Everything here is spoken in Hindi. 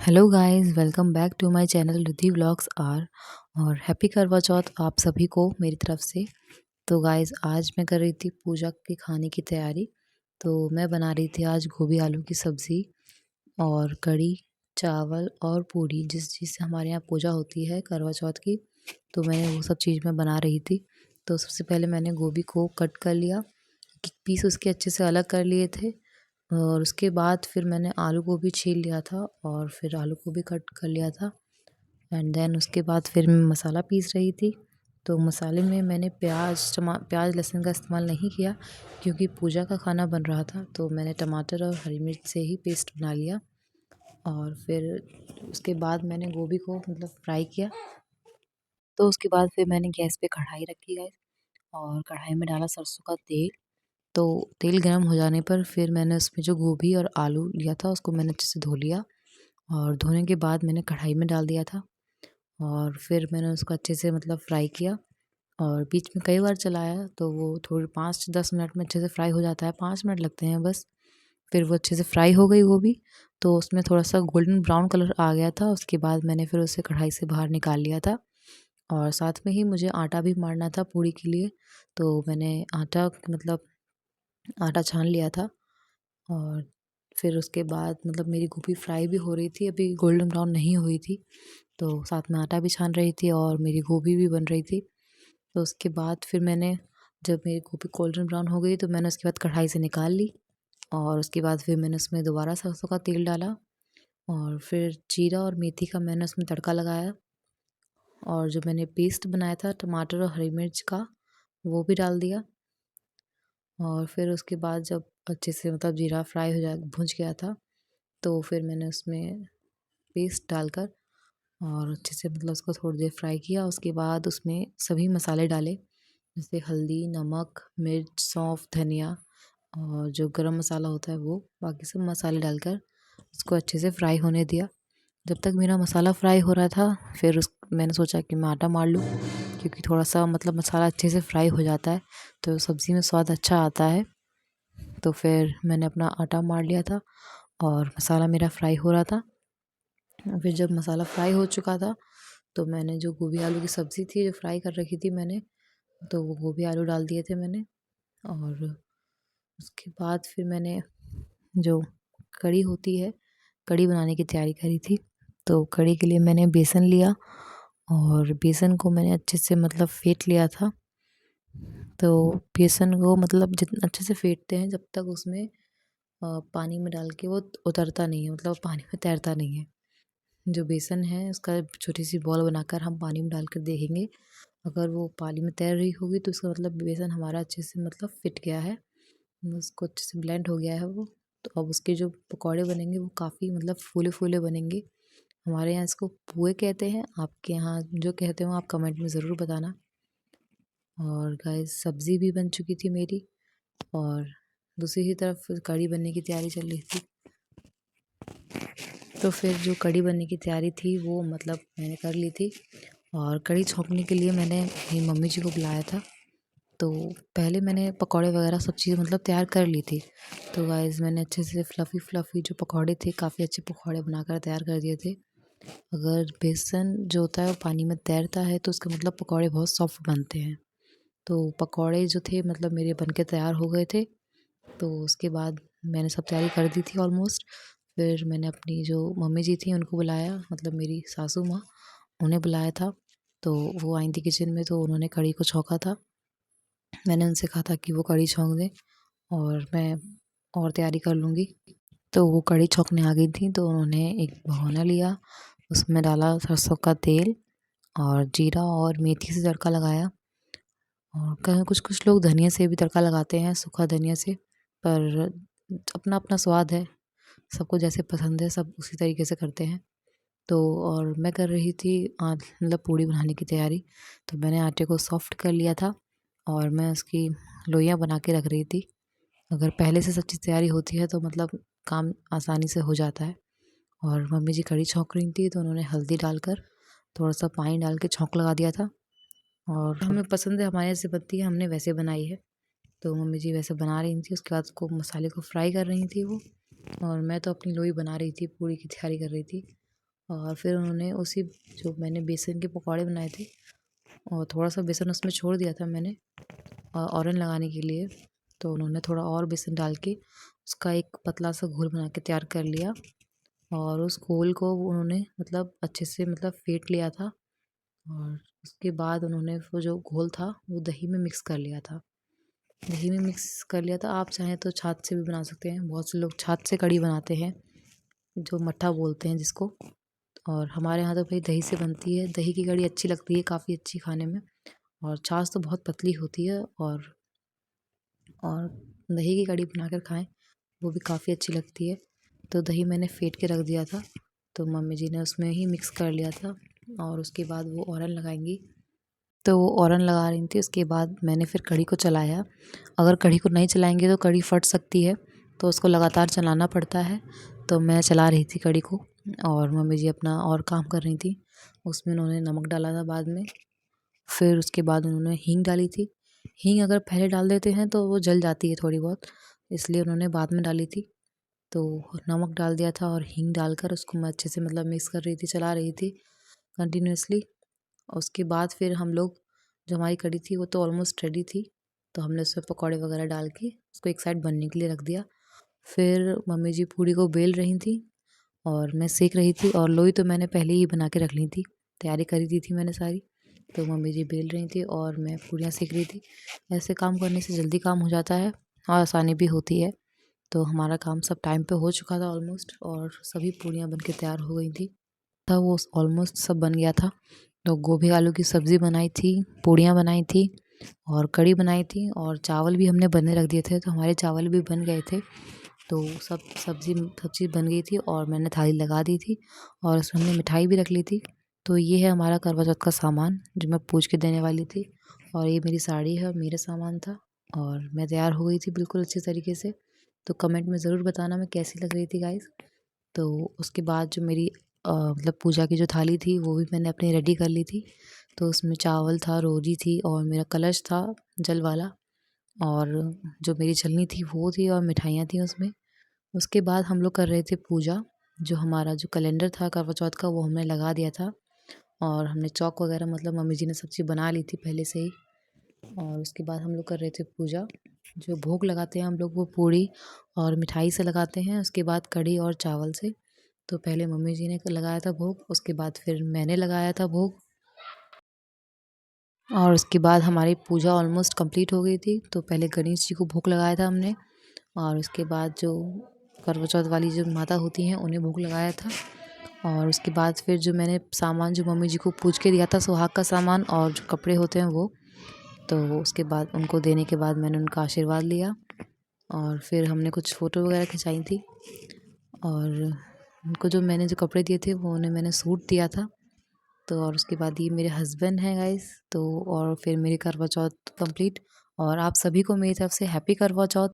Hello guys, welcome back to my channel Riddhi vlogs R. और हैप्पी करवा चौथ आप सभी को मेरी तरफ से। तो गाइस, आज मैं कर रही थी पूजा के खाने की तैयारी। तो मैं बना रही थी आज गोभी आलू की सब्ज़ी और कढ़ी, चावल और पूड़ी, जिस चीज़ से हमारे यहाँ पूजा होती है करवा चौथ की। तो मैं वो सब चीज़ मैं बना रही थी। तो सबसे पहले मैंने गोभी को कट कर लिया, पीस उसके अच्छे से अलग कर लिए थे। और उसके बाद फिर मैंने आलू को भी छील लिया था और फिर आलू को भी कट कर लिया था। एंड देन उसके बाद फिर मैं मसाला पीस रही थी। तो मसाले में मैंने प्याज लहसुन का इस्तेमाल नहीं किया, क्योंकि पूजा का खाना बन रहा था। तो मैंने टमाटर और हरी मिर्च से ही पेस्ट बना लिया। और फिर उसके बाद मैंने गोभी को फ्राई किया। तो उसके बाद फिर मैंने गैस पे कढ़ाई रखी है और कढ़ाई में डाला सरसों का तेल। तो तेल गर्म हो जाने पर फिर मैंने उसमें जो गोभी और आलू लिया था उसको मैंने अच्छे से धो लिया। और धोने के बाद मैंने कढ़ाई में डाल दिया था और फिर मैंने उसको अच्छे से फ्राई किया। और बीच में कई बार चलाया तो वो थोड़ी 5 से 10 मिनट में अच्छे से फ्राई हो जाता है, 5 मिनट लगते हैं बस। फिर वो अच्छे से फ्राई हो गई गोभी। तो उसमें थोड़ा सा गोल्डन ब्राउन कलर आ गया था। उसके बाद मैंने फिर उसे कढ़ाई से बाहर निकाल लिया था। और साथ में ही मुझे आटा भी मारना था पूड़ी के लिए। तो मैंने आटा छान लिया था। और फिर उसके बाद मेरी गोभी फ्राई भी हो रही थी, अभी गोल्डन ब्राउन नहीं हुई थी। तो साथ में आटा भी छान रही थी और मेरी गोभी भी बन रही थी। तो उसके बाद फिर मैंने, जब मेरी गोभी गोल्डन ब्राउन हो गई तो मैंने उसके बाद कढ़ाई से निकाल ली। और उसके बाद फिर मैंने उसमें दोबारा सरसों का तेल डाला और फिर जीरा और मेथी का मैंने उसमें तड़का लगाया। और जो मैंने पेस्ट बनाया था टमाटर और हरी मिर्च का, वो भी डाल दिया। और फिर उसके बाद जब अच्छे से जीरा फ्राई हो जा भुज गया था, तो फिर मैंने उसमें पेस्ट डालकर और अच्छे से उसको थोड़ी देर फ्राई किया। उसके बाद उसमें सभी मसाले डाले, जैसे हल्दी, नमक, मिर्च, सौंफ, धनिया और जो गरम मसाला होता है वो, बाकी सब मसाले डालकर उसको अच्छे से फ्राई होने दिया। जब तक मेरा मसाला फ्राई हो रहा था, फिर मैंने सोचा कि मैं आटा मार लूँ, क्योंकि थोड़ा सा मसाला अच्छे से फ्राई हो जाता है तो सब्ज़ी में स्वाद अच्छा आता है। तो फिर मैंने अपना आटा मार लिया था और मसाला मेरा फ्राई हो रहा था। फिर जब मसाला फ्राई हो चुका था, तो मैंने जो गोभी आलू की सब्ज़ी थी जो फ्राई कर रखी थी मैंने, तो वो गोभी आलू डाल दिए थे मैंने। और उसके बाद फिर मैंने जो कढ़ी होती है, कढ़ी बनाने की तैयारी करी थी। तो कढ़ी के लिए मैंने बेसन लिया और बेसन को मैंने अच्छे से फेंट लिया था। तो बेसन को जितना अच्छे से फेंटते हैं जब तक उसमें पानी में डाल के वो उतरता नहीं है, पानी में तैरता नहीं है। जो बेसन है उसका छोटी सी बॉल बनाकर हम पानी में डालकर देखेंगे, अगर वो पानी में तैर रही होगी तो उसका बेसन हमारा अच्छे से फिट गया है, उसको अच्छे से ब्लेंड हो गया है वो। तो अब उसके जो पकौड़े बनेंगे वो काफ़ी फूले फूले बनेंगे। हमारे यहाँ इसको पुए कहते हैं, आपके यहाँ जो कहते हो आप कमेंट में ज़रूर बताना। और गाइस, सब्ज़ी भी बन चुकी थी मेरी और दूसरी ही तरफ कढ़ी बनने की तैयारी चल रही थी। तो फिर जो कढ़ी बनने की तैयारी थी वो मैंने कर ली थी। और कढ़ी छौंकने के लिए मैंने अपनी मम्मी जी को बुलाया था। तो पहले मैंने पकौड़े वगैरह सब चीज़ तैयार कर ली थी। तो गाइस, मैंने अच्छे से फ्लफ़ी फ्लफ़ी जो पकौड़े थे, काफ़ी अच्छे पकौड़े बनाकर तैयार कर दिए थे। अगर बेसन जो होता है वो पानी में तैरता है तो उसके पकौड़े बहुत सॉफ्ट बनते हैं। तो पकौड़े जो थे मेरे बन के तैयार हो गए थे। तो उसके बाद मैंने सब तैयारी कर दी थी ऑलमोस्ट। फिर मैंने अपनी जो मम्मी जी थी उनको बुलाया, मेरी सासू माँ, उन्हें बुलाया था। तो वो आई थी किचन में, तो उन्होंने कढ़ी को छौंका था। मैंने उनसे कहा था कि वो कढ़ी छौंक दें और मैं और तैयारी कर लूँगी। तो वो कढ़ी छौंकने आ गई थी, तो उन्होंने एक भगोना लिया, उसमें डाला सरसों का तेल और जीरा और मेथी से तड़का लगाया। और कहीं कुछ कुछ लोग धनिया से भी तड़का लगाते हैं, सूखा धनिया से। पर अपना अपना स्वाद है, सबको जैसे पसंद है सब उसी तरीके से करते हैं। तो और मैं कर रही थी पूड़ी बनाने की तैयारी। तो मैंने आटे को सॉफ्ट कर लिया था और मैं उसकी लोइयाँ बना के रख रही थी। अगर पहले से सब चीज़ तैयारी होती है तो काम आसानी से हो जाता है। और मम्मी जी कढ़ी छौंक रही थी, तो उन्होंने हल्दी डालकर थोड़ा सा पानी डाल के छौंक लगा दिया था। और हमें पसंद है, हमारे जैसे बनती है, हमने वैसे बनाई है। तो मम्मी जी वैसे बना रही थी, उसके बाद उसको मसाले को फ्राई कर रही थी वो। और मैं तो अपनी लोई बना रही थी, पूड़ी की तैयारी कर रही थी। और फिर उन्होंने उसी जो मैंने बेसन के पकौड़े बनाए थे और थोड़ा-सा बेसन उसमें छोड़ दिया था मैंने औरन लगाने के लिए, तो उन्होंने थोड़ा और बेसन डाल के उसका एक पतला सा घोल बना के तैयार कर लिया और उस घोल को उन्होंने मतलब अच्छे से मतलब फेंट लिया था और उसके बाद उन्होंने वो जो घोल था वो दही में मिक्स कर लिया था। दही में मिक्स कर लिया था, आप चाहें तो छाछ से भी बना सकते हैं, बहुत से लोग छाछ से कढ़ी बनाते हैं, जो मट्ठा बोलते हैं जिसको। और हमारे यहाँ तो भाई दही से बनती है, दही की कढ़ी अच्छी लगती है, काफ़ी अच्छी खाने में। और छाछ तो बहुत पतली होती है और दही की कढ़ी बनाकर खाएं वो भी काफ़ी अच्छी लगती है। तो दही मैंने फेंट के रख दिया था, तो मम्मी जी ने उसमें ही मिक्स कर लिया था और उसके बाद वो औरन लगाएंगी, तो वो औरन लगा रही थी। उसके बाद मैंने फिर कढ़ी को चलाया। अगर कढ़ी को नहीं चलाएंगे तो कढ़ी फट सकती है, तो उसको लगातार चलाना पड़ता है। तो मैं चला रही थी कढ़ी को और मम्मी जी अपना और काम कर रही थी। उसमें उन्होंने नमक डाला था बाद में, फिर उसके बाद उन्होंने हींग डाली थी। हींग अगर पहले डाल देते हैं तो वो जल जाती है थोड़ी बहुत, इसलिए उन्होंने बाद में डाली थी। तो नमक डाल दिया था और हींग डालकर उसको मैं अच्छे से मतलब मिक्स कर रही थी, चला रही थी कंटिन्यूअसली। उसके बाद फिर हम लोग, जो हमारी कढ़ी थी वो तो ऑलमोस्ट रेडी थी, तो हमने उसमें पकौड़े वगैरह डाल के उसको एक साइड बनने के लिए रख दिया। फिर मम्मी जी पूड़ी को बेल रही थी और मैं सेक रही थी, और लोई तो मैंने पहले ही बना के रख ली थी, तैयारी करी दी थी मैंने सारी। तो मम्मी जी बेल रही थी और मैं पूड़ियाँ सेक रही थी। ऐसे काम करने से जल्दी काम हो जाता है और आसानी भी होती है। तो हमारा काम सब टाइम पे हो चुका था ऑलमोस्ट, और सभी पूड़ियाँ बन के तैयार हो गई थी। वो ऑलमोस्ट सब बन गया था। तो गोभी आलू की सब्ज़ी बनाई थी, पूड़ियाँ बनाई थी और कढ़ी बनाई थी, और चावल भी हमने बनने रख दिए थे, तो हमारे चावल भी बन गए थे। तो सब सब चीज़ बन गई थी और मैंने थाली लगा दी थी और उसमें हमने मिठाई भी रख ली थी। तो ये है हमारा करवा चौथ का सामान जो मैं पूछ के देने वाली थी, और ये मेरी साड़ी है, मेरा सामान था, और मैं तैयार हो गई थी बिल्कुल अच्छे तरीके से। तो कमेंट में ज़रूर बताना मैं कैसी लग रही थी गाइस। तो उसके बाद जो मेरी मतलब पूजा की जो थाली थी वो भी मैंने अपनी रेडी कर ली थी। तो उसमें चावल था, रोटी थी और मेरा कलश था जल वाला, और जो मेरी छलनी थी वो थी और मिठाइयाँ थी उसमें। उसके बाद हम लोग कर रहे थे पूजा। जो हमारा जो कैलेंडर था करवा चौथ का वो हमने लगा दिया था, और हमने चौक वगैरह मतलब मम्मी जी ने सब चीज़ बना ली थी पहले से ही। और उसके बाद हम लोग कर रहे थे पूजा। जो भोग लगाते हैं हम लोग वो पूड़ी और मिठाई से लगाते हैं, उसके बाद कढ़ी और चावल से। तो पहले मम्मी जी ने लगाया था भोग, उसके बाद फिर मैंने लगाया था भोग, और उसके बाद हमारी पूजा ऑलमोस्ट कंप्लीट हो गई थी। तो पहले गणेश जी को भोग लगाया था हमने, और उसके बाद जो करवा चौथ वाली जो माता होती हैं उन्हें भोग लगाया था। और उसके बाद फिर जो मैंने सामान जो मम्मी जी को पूछ के दिया था, सुहाग का सामान और जो कपड़े होते हैं वो, तो उसके बाद उनको देने के बाद मैंने उनका आशीर्वाद लिया, और फिर हमने कुछ फ़ोटो वगैरह खिंचाई थी। और उनको जो मैंने जो कपड़े दिए थे वो उन्हें मैंने सूट दिया था। तो और उसके बाद ये मेरे हस्बैंड हैं गाइस। तो और फिर मेरी करवा चौथ कंप्लीट, और आप सभी को मेरी तरफ से हैप्पी करवा चौथ।